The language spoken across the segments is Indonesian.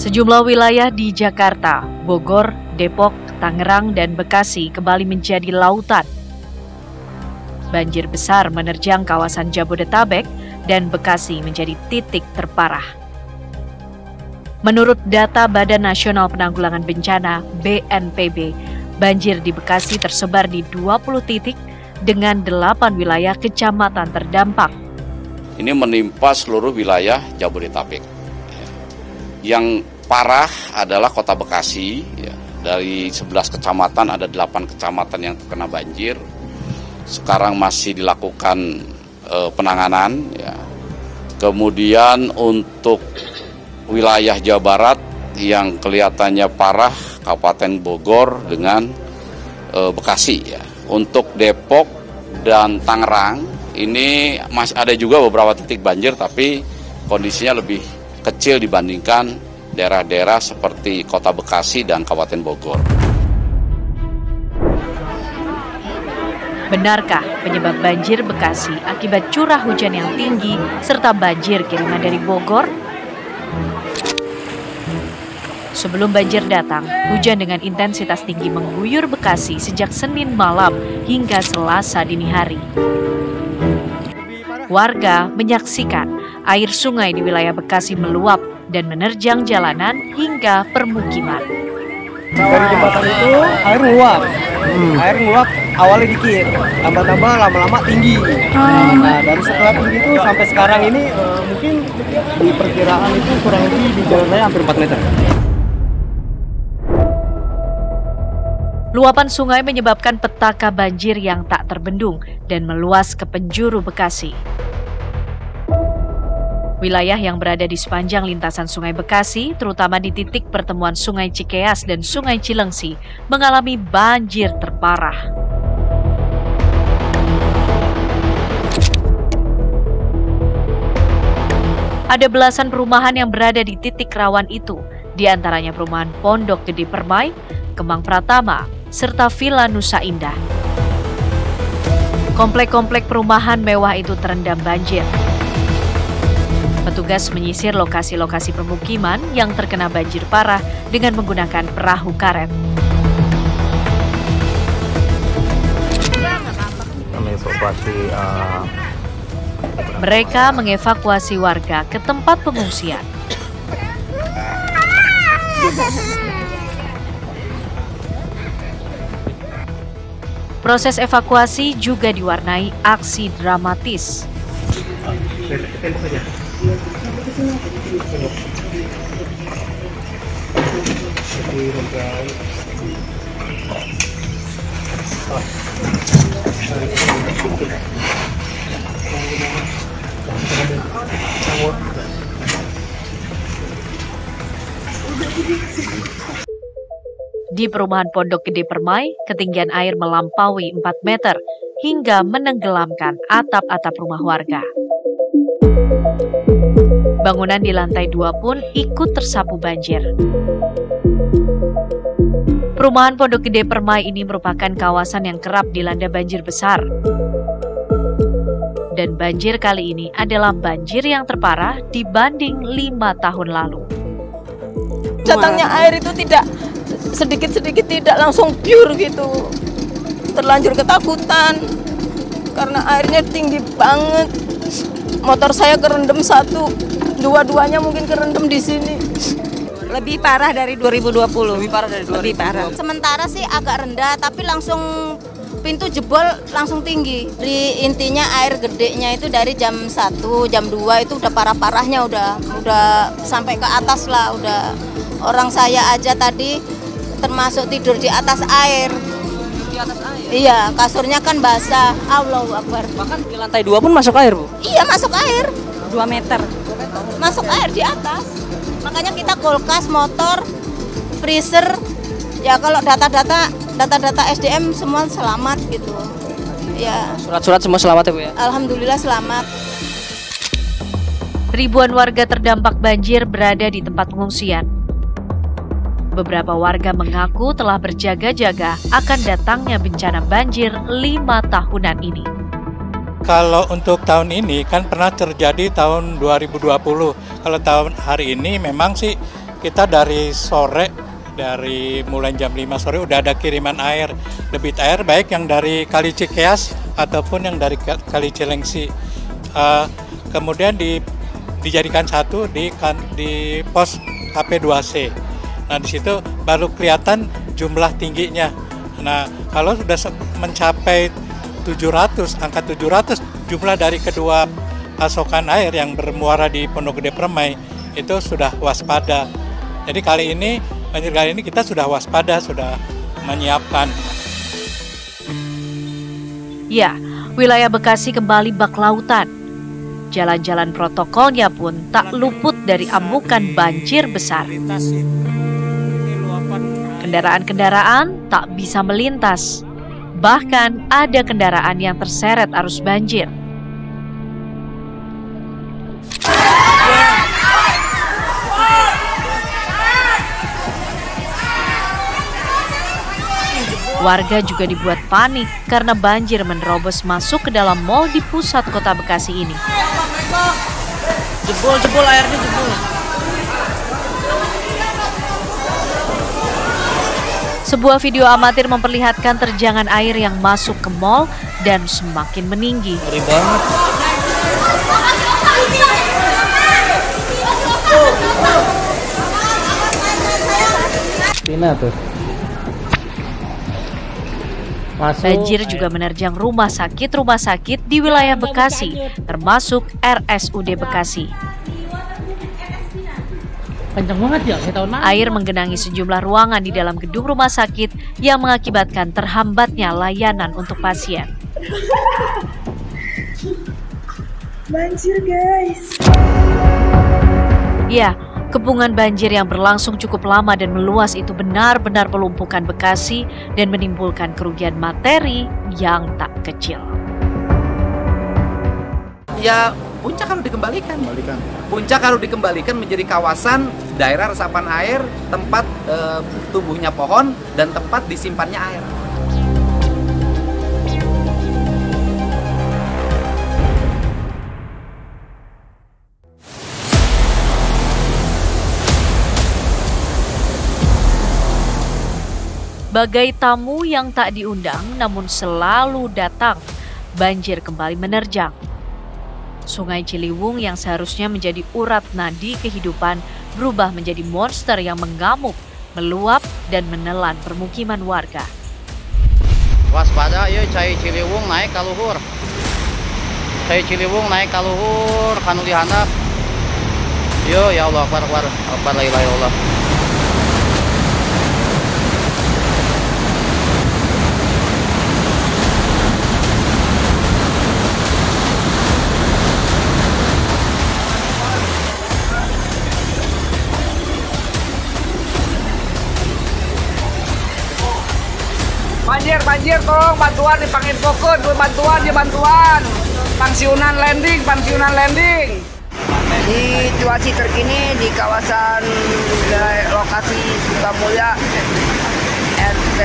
Sejumlah wilayah di Jakarta, Bogor, Depok, Tangerang, dan Bekasi kembali menjadi lautan. Banjir besar menerjang kawasan Jabodetabek dan Bekasi menjadi titik terparah. Menurut data Badan Nasional Penanggulangan Bencana (BNPB), banjir di Bekasi tersebar di 20 titik dengan 8 wilayah kecamatan terdampak. Ini menimpa seluruh wilayah Jabodetabek. Yang parah adalah Kota Bekasi. Dari 11 kecamatan ada 8 kecamatan yang terkena banjir. Sekarang masih dilakukan penanganan. Kemudian untuk wilayah Jawa Barat yang kelihatannya parah, Kabupaten Bogor dengan Bekasi. Untuk Depok dan Tangerang ini masih ada juga beberapa titik banjir, tapi kondisinya lebih kecil dibandingkan daerah-daerah seperti Kota Bekasi dan Kabupaten Bogor. Benarkah penyebab banjir Bekasi akibat curah hujan yang tinggi serta banjir kiriman dari Bogor? Sebelum banjir datang, hujan dengan intensitas tinggi mengguyur Bekasi sejak Senin malam hingga Selasa dini hari. Warga menyaksikan air sungai di wilayah Bekasi meluap dan menerjang jalanan hingga permukiman. Dari jembatan itu air nguap awalnya dikit, tambah-tambah lama-lama tinggi. Nah dari setelah tinggi itu sampai sekarang ini mungkin di perkiraan itu kurang lebih di jalan raya hampir 4 meter. Luapan sungai menyebabkan petaka banjir yang tak terbendung dan meluas ke penjuru Bekasi. Wilayah yang berada di sepanjang lintasan Sungai Bekasi, terutama di titik pertemuan Sungai Cikeas dan Sungai Cilengsi, mengalami banjir terparah. Ada belasan perumahan yang berada di titik rawan itu, di antaranya perumahan Pondok Gede Permai, Kemang Pratama, serta Villa Nusa Indah. Komplek-komplek perumahan mewah itu terendam banjir. Petugas menyisir lokasi-lokasi permukiman yang terkena banjir parah dengan menggunakan perahu karet. Mereka mengevakuasi warga ke tempat pengungsian. Proses evakuasi juga diwarnai aksi dramatis. Di perumahan Pondok Gede Permai, ketinggian air melampaui 4 meter hingga menenggelamkan atap-atap rumah warga. Bangunan di lantai 2 pun ikut tersapu banjir. Perumahan Pondok Gede Permai ini merupakan kawasan yang kerap dilanda banjir besar. Dan banjir kali ini adalah banjir yang terparah dibanding 5 tahun lalu. Datangnya air itu tidak sedikit-sedikit, tidak langsung pure gitu. Terlanjur ketakutan karena airnya tinggi banget. Motor saya kerendam satu, dua-duanya mungkin kerendam di sini. Lebih parah dari 2020. Lebih parah dari 2020. Lebih parah. Sementara sih agak rendah, tapi langsung pintu jebol langsung tinggi. Di intinya air gedenya itu dari jam 1, jam 2 itu udah parah-parahnya udah sampai ke atas lah, udah. Orang saya aja tadi termasuk tidur di atas air. Di atas air? Iya, kasurnya kan basah. Allahu Akbar. Bahkan di lantai 2 pun masuk air, Bu? Iya, masuk air. 2 meter. Masuk air di atas. Makanya kita kulkas, motor, freezer, ya kalau data-data SDM semua selamat gitu. Ya. Surat-surat semua selamat ya, Bu ya? Alhamdulillah selamat. Ribuan warga terdampak banjir berada di tempat pengungsian. Beberapa warga mengaku telah berjaga-jaga akan datangnya bencana banjir 5 tahunan ini. Kalau untuk tahun ini kan pernah terjadi tahun 2020. Kalau tahun hari ini memang sih kita dari sore, dari mulai jam 5 sore udah ada kiriman air, debit air baik yang dari Kali Cikeas ataupun yang dari Kali Cilengsi. Kemudian dijadikan satu di pos HP2C. Nah, di situ baru kelihatan jumlah tingginya. Nah, kalau sudah mencapai 700, angka 700 jumlah dari kedua pasokan air yang bermuara di Pondok Gede Permai itu sudah waspada. Jadi banjir kali ini kita sudah waspada, sudah menyiapkan. Ya, wilayah Bekasi kembali bak lautan. Jalan-jalan protokolnya pun tak luput dari amukan banjir besar. Kendaraan-kendaraan tak bisa melintas. Bahkan ada kendaraan yang terseret arus banjir. Warga juga dibuat panik karena banjir menerobos masuk ke dalam mal di pusat kota Bekasi ini. Jebol airnya jebol. Sebuah video amatir memperlihatkan terjangan air yang masuk ke mal dan semakin meninggi. Ngeri banget. Tina tuh. Banjir juga menerjang rumah sakit di wilayah Bekasi, termasuk RSUD Bekasi. Kenceng banget ya, saya tahun lalu. Air menggenangi sejumlah ruangan di dalam gedung rumah sakit yang mengakibatkan terhambatnya layanan untuk pasien. Banjir, guys. Ya, kepungan banjir yang berlangsung cukup lama dan meluas itu benar-benar melumpuhkan Bekasi dan menimbulkan kerugian materi yang tak kecil. Ya, Puncak harus dikembalikan. Puncak harus dikembalikan menjadi kawasan daerah resapan air, tempat tumbuhnya pohon, dan tempat disimpannya air. Bagai tamu yang tak diundang namun selalu datang, banjir kembali menerjang. Sungai Ciliwung yang seharusnya menjadi urat nadi kehidupan berubah menjadi monster yang mengamuk, meluap dan menelan permukiman warga. Waspada, yuk cai Ciliwung naik ka luhur. Cai Ciliwung naik ka luhur, kanu dihandap. Yo ya Allah, akbar la ilaha illallah. Banjir, tolong bantuan dipanginfokeun, bantuan. Pensiunan landing. Situasi terkini di kawasan lokasi Sukamulya RT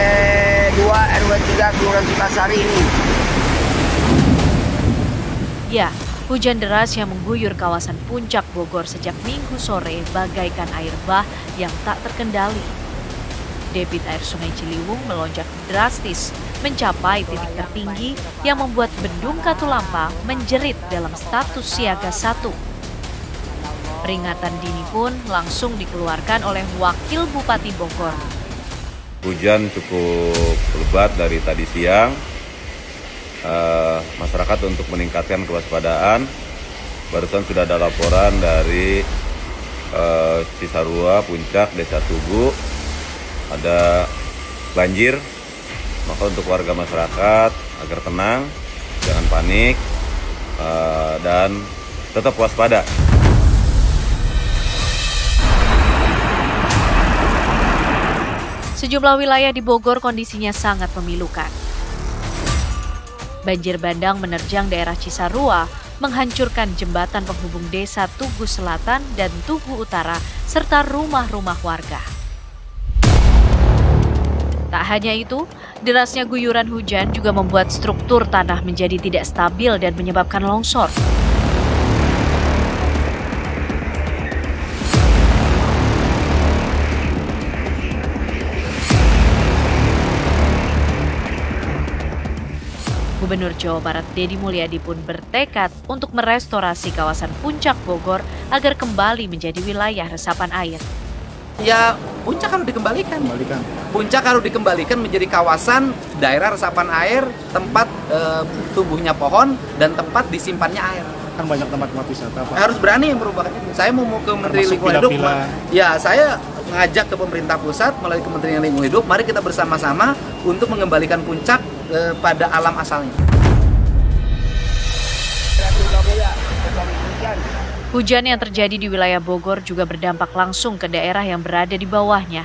2 RW 3 Kelurahan Sukasari ini. Ya, hujan deras yang mengguyur kawasan Puncak Bogor sejak Minggu sore bagaikan air bah yang tak terkendali. Debit air Sungai Ciliwung melonjak drastis mencapai titik tertinggi yang membuat Bendung Katulampa menjerit dalam status siaga 1. Peringatan dini pun langsung dikeluarkan oleh Wakil Bupati Bogor. Hujan cukup lebat dari tadi siang. Masyarakat untuk meningkatkan kewaspadaan. Barusan sudah ada laporan dari Cisarua, Puncak, Desa Tugu. Ada banjir, maka untuk warga masyarakat agar tenang, jangan panik, dan tetap waspada. Sejumlah wilayah di Bogor kondisinya sangat memilukan. Banjir bandang menerjang daerah Cisarua, menghancurkan jembatan penghubung desa Tugu Selatan dan Tugu Utara, serta rumah-rumah warga. Tak hanya itu, derasnya guyuran hujan juga membuat struktur tanah menjadi tidak stabil dan menyebabkan longsor. Gubernur Jawa Barat Deddy Mulyadi pun bertekad untuk merestorasi kawasan Puncak Bogor agar kembali menjadi wilayah resapan air. Ya, Puncak harus dikembalikan. Puncak harus dikembalikan menjadi kawasan daerah resapan air, tempat tumbuhnya pohon dan tempat disimpannya air. Kan banyak tempat-tempat wisata, Pak. Harus berani merubah itu. Saya mau ke Menteri Lingkungan Hidup. Ya, saya mengajak ke pemerintah pusat melalui Kementerian Lingkungan Hidup, mari kita bersama-sama untuk mengembalikan Puncak pada alam asalnya. Hujan yang terjadi di wilayah Bogor juga berdampak langsung ke daerah yang berada di bawahnya.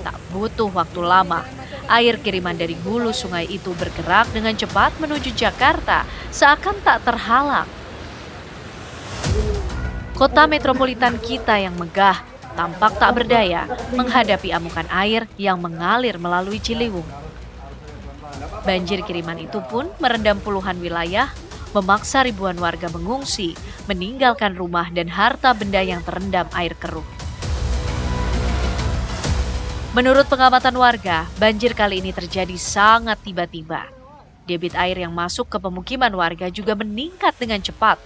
Tak butuh waktu lama, air kiriman dari hulu sungai itu bergerak dengan cepat menuju Jakarta, seakan tak terhalang. Kota metropolitan kita yang megah tampak tak berdaya menghadapi amukan air yang mengalir melalui Ciliwung. Banjir kiriman itu pun merendam puluhan wilayah, memaksa ribuan warga mengungsi, meninggalkan rumah dan harta benda yang terendam air keruh. Menurut pengamatan warga, banjir kali ini terjadi sangat tiba-tiba. Debit air yang masuk ke pemukiman warga juga meningkat dengan cepat.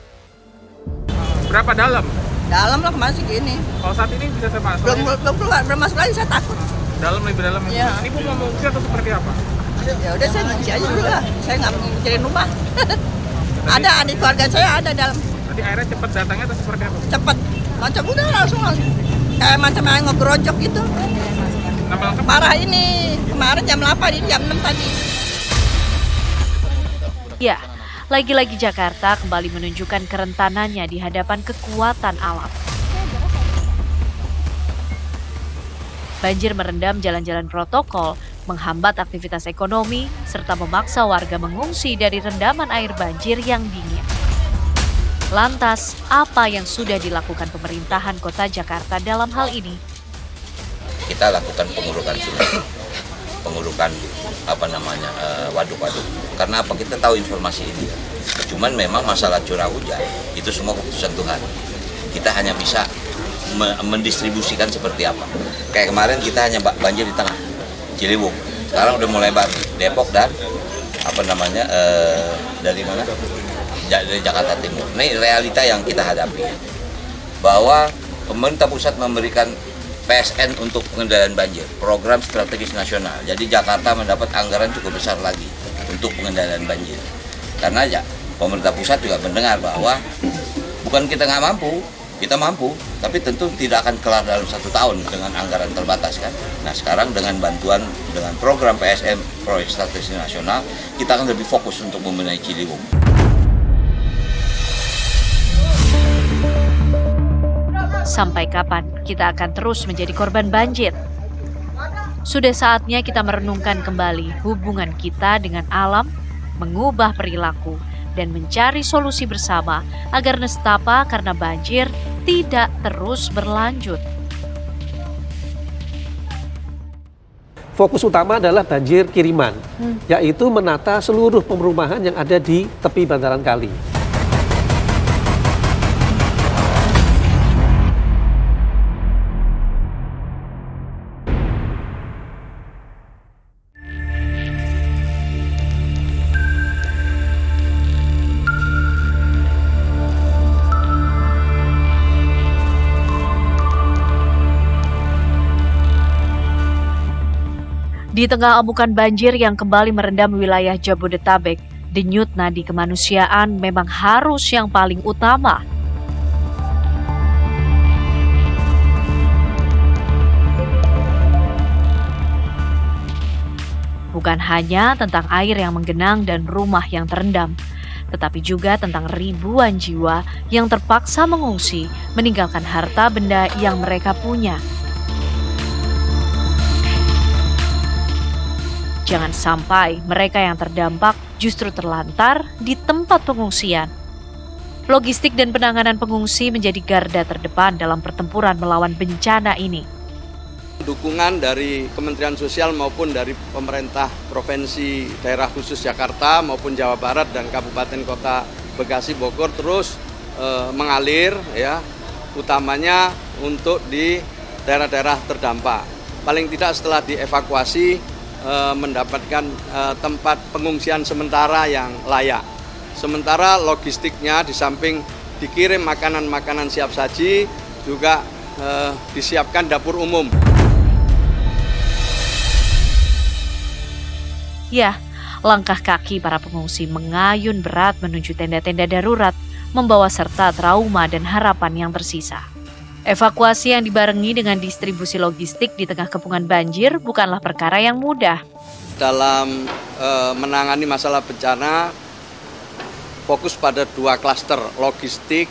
Berapa dalam? Dalam lah, masih gini. Kalau saat ini bisa saya masuk? Belum keluar, belum masuk lagi, saya takut. Dalam, lebih dalam? Ya. Ini mau mengungsi atau seperti apa? Ya udah, saya ngungsi aja dulu lah. Saya nggak mau mikirin rumah. Ada adik keluarga saya ada dalam. Nanti airnya cepat datangnya atau seperti apa? Cepat, macam udah langsung. Kayak macam yang ngegerojok gitu. Parah ini, kemarin jam 8, ini jam 6 tadi. Ya, lagi-lagi Jakarta kembali menunjukkan kerentanannya di hadapan kekuatan alam. Banjir merendam jalan-jalan protokol, menghambat aktivitas ekonomi, serta memaksa warga mengungsi dari rendaman air banjir yang dingin. Lantas, apa yang sudah dilakukan pemerintahan Kota Jakarta dalam hal ini? Kita lakukan pengurukan sungai, pengurukan waduk-waduk. Karena apa? Kita tahu informasi ini. Cuman memang masalah curah hujan itu semua keputusan Tuhan. Kita hanya bisa mendistribusikan seperti apa. Kayak kemarin kita hanya banjir di tengah Ciliwung. Sekarang udah mulai Depok dan dari mana? Dari Jakarta Timur. Ini realita yang kita hadapi. Bahwa pemerintah pusat memberikan PSN untuk pengendalian banjir, program strategis nasional. Jadi Jakarta mendapat anggaran cukup besar lagi untuk pengendalian banjir. Karena ya pemerintah pusat juga mendengar bahwa bukan kita nggak mampu, kita mampu, tapi tentu tidak akan kelar dalam 1 tahun dengan anggaran terbatas kan. Nah sekarang dengan bantuan, dengan program PSN, proyek strategis nasional, kita akan lebih fokus untuk membenahi Ciliwung. Sampai kapan kita akan terus menjadi korban banjir? Sudah saatnya kita merenungkan kembali hubungan kita dengan alam, mengubah perilaku, dan mencari solusi bersama agar nestapa karena banjir tidak terus berlanjut. Fokus utama adalah banjir kiriman, yaitu menata seluruh perumahan yang ada di tepi bantaran kali. Di tengah amukan banjir yang kembali merendam wilayah Jabodetabek, denyut nadi kemanusiaan memang harus yang paling utama. Bukan hanya tentang air yang menggenang dan rumah yang terendam, tetapi juga tentang ribuan jiwa yang terpaksa mengungsi, meninggalkan harta benda yang mereka punya. Jangan sampai mereka yang terdampak justru terlantar di tempat pengungsian. Logistik dan penanganan pengungsi menjadi garda terdepan dalam pertempuran melawan bencana ini. Dukungan dari Kementerian Sosial maupun dari pemerintah Provinsi Daerah Khusus Jakarta maupun Jawa Barat dan Kabupaten Kota Bekasi Bogor terus mengalir ya, utamanya untuk di daerah-daerah terdampak. Paling tidak setelah dievakuasi mendapatkan tempat pengungsian sementara yang layak. Sementara logistiknya di samping dikirim makanan-makanan siap saji, juga disiapkan dapur umum. Ya, langkah kaki para pengungsi mengayun berat menuju tenda-tenda darurat, membawa serta trauma dan harapan yang tersisa. Evakuasi yang dibarengi dengan distribusi logistik di tengah kepungan banjir bukanlah perkara yang mudah. Dalam menangani masalah bencana, fokus pada 2 klaster, logistik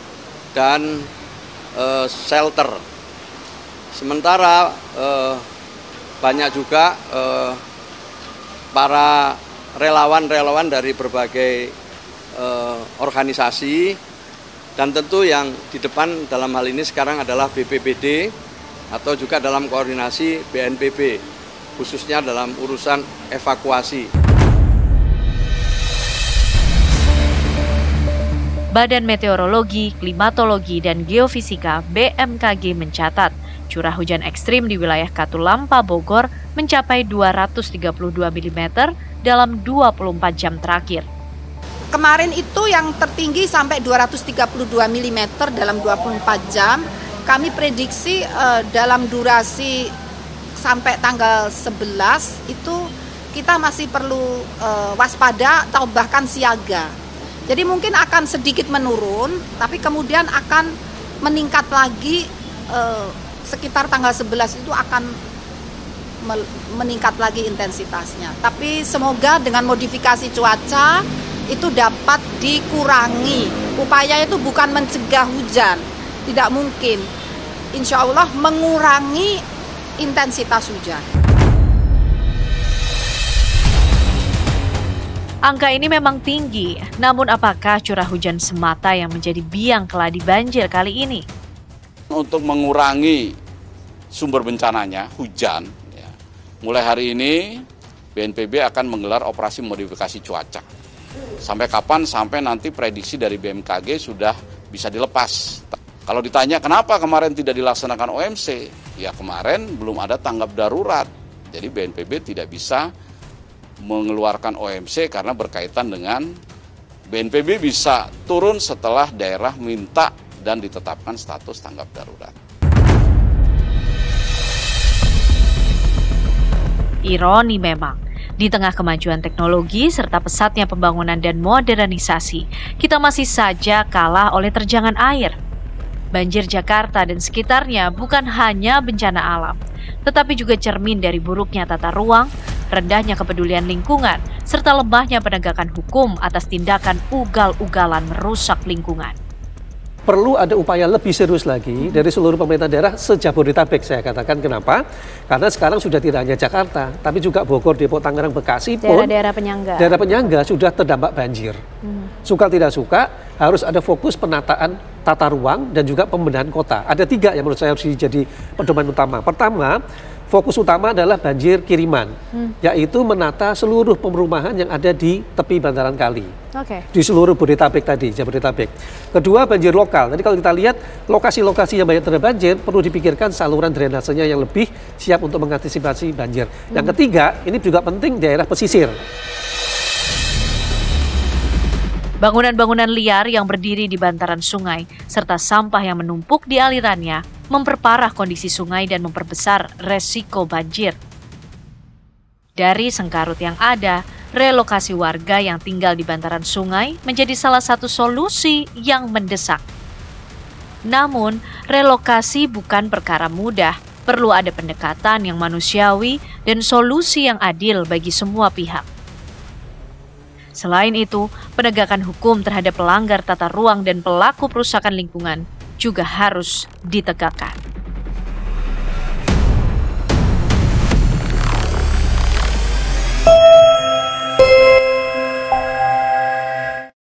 dan shelter. Sementara banyak juga para relawan-relawan dari berbagai organisasi, dan tentu yang di depan dalam hal ini sekarang adalah BPBD atau juga dalam koordinasi BNPB, khususnya dalam urusan evakuasi. Badan Meteorologi, Klimatologi, dan Geofisika BMKG mencatat curah hujan ekstrim di wilayah Katulampa, Bogor mencapai 232 mm dalam 24 jam terakhir. Kemarin itu yang tertinggi sampai 232 mm dalam 24 jam. Kami prediksi dalam durasi sampai tanggal 11 itu kita masih perlu waspada atau bahkan siaga. Jadi mungkin akan sedikit menurun, tapi kemudian akan meningkat lagi sekitar tanggal 11 itu akan meningkat lagi intensitasnya. Tapi semoga dengan modifikasi cuaca itu dapat dikurangi. Upaya itu bukan mencegah hujan, tidak mungkin. Insya Allah mengurangi intensitas hujan. Angka ini memang tinggi, namun apakah curah hujan semata yang menjadi biang keladi banjir kali ini? Untuk mengurangi sumber bencananya, hujan, ya, mulai hari ini BNPB akan menggelar operasi modifikasi cuaca. Sampai kapan? Sampai nanti prediksi dari BMKG sudah bisa dilepas. Kalau ditanya kenapa kemarin tidak dilaksanakan OMC, ya kemarin belum ada tanggap darurat. Jadi BNPB tidak bisa mengeluarkan OMC karena berkaitan dengan BNPB bisa turun setelah daerah minta dan ditetapkan status tanggap darurat. Ironi memang, di tengah kemajuan teknologi serta pesatnya pembangunan dan modernisasi, kita masih saja kalah oleh terjangan air. Banjir Jakarta dan sekitarnya bukan hanya bencana alam, tetapi juga cermin dari buruknya tata ruang, rendahnya kepedulian lingkungan, serta lemahnya penegakan hukum atas tindakan ugal-ugalan merusak lingkungan. Perlu ada upaya lebih serius lagi dari seluruh pemerintah daerah se-Jabodetabek, saya katakan. Kenapa? Karena sekarang sudah tidak hanya Jakarta, tapi juga Bogor, Depok, Tangerang, Bekasi pun daerah penyangga sudah terdampak banjir. Suka tidak suka, harus ada fokus penataan tata ruang dan juga pembenahan kota. Ada 3 yang menurut saya harus jadi pedoman utama. Pertama, fokus utama adalah banjir kiriman, yaitu menata seluruh perumahan yang ada di tepi bantaran kali. Di seluruh Bodetabek tadi, Jabodetabek. Kedua, banjir lokal. Jadi kalau kita lihat lokasi-lokasi yang banyak terendam banjir, perlu dipikirkan saluran drainasenya yang lebih siap untuk mengantisipasi banjir. Yang ketiga, ini juga penting daerah pesisir. Bangunan-bangunan liar yang berdiri di bantaran sungai, serta sampah yang menumpuk di alirannya, memperparah kondisi sungai dan memperbesar resiko banjir. Dari sengkarut yang ada, relokasi warga yang tinggal di bantaran sungai menjadi salah satu solusi yang mendesak. Namun, relokasi bukan perkara mudah, perlu ada pendekatan yang manusiawi dan solusi yang adil bagi semua pihak. Selain itu, penegakan hukum terhadap pelanggar tata ruang dan pelaku perusakan lingkungan juga harus ditegakkan.